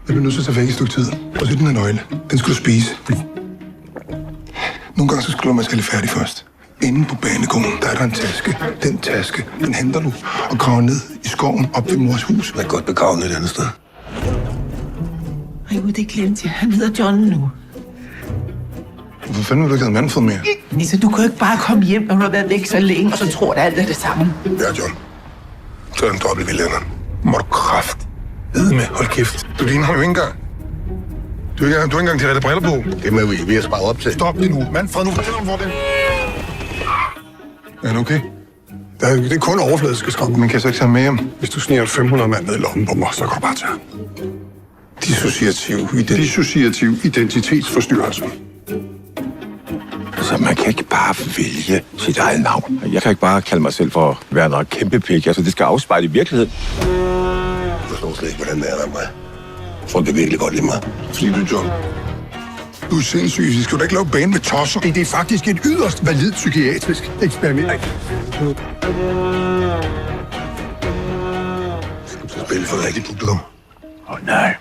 bliver nødt til at tage væk i et stykke tid. Og så den her nøgle. Den skal du spise. Nogle gange så skal du man skal lidt færdig først. Inde på banegården, der er der en taske. Den taske, den henter du og graver ned i skoven op ved mors hus. Jeg er godt begravet et andet sted. Ej, det glemte jeg. Han hedder John nu. Hvor fanden vil du ikke have Manfred mere? Nisse, du kan jo ikke bare komme hjem, når du har været væk så længe, og så tror du alt er det samme. Ja, John. Så er den dobbelt ved lænderen. Må du kraft. Ved med, hold kæft. Du ligner ham jo ikke engang. Du har ikke engang til at rette briller på. Det må vi have sparet op til. Stop det nu. Manfred, nu fortæller om, hvor det er. Er han okay? Det er kun overfladiske skam. Man kan så ikke tage med hjem. Hvis du sniger 500 mand ned i lommen på mig, så kan du bare tage ham. Dissociativ identitetsforstyrrelse. Altså, man kan ikke bare vælge sit eget navn. Jeg kan ikke bare kalde mig selv for Werner Kæmpepik. Altså, det skal afspejle i virkeligheden. Jeg forstår slet ikke, hvordan det er der mig. Folk kan virkelig godt lide mig. Fordi du, John. Du er sindssyg. Så skal du ikke lave bane med tosser. Det er faktisk et yderst validt psykiatrisk eksperiment. Skal du spille for rigtig publikum? Nej.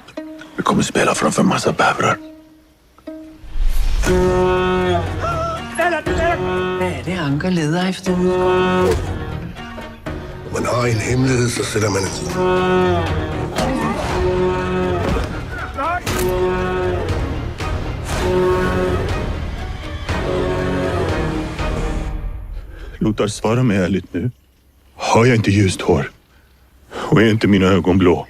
Vi kommer spela framför massa bävrar. Hvad er det, Anker leder efter? Man har en hemmelighed, så sætter man en. Lothar, svara mig ärligt nu. Har jag inte ljust hår? Och är inte mina ögon blå?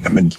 Jamen,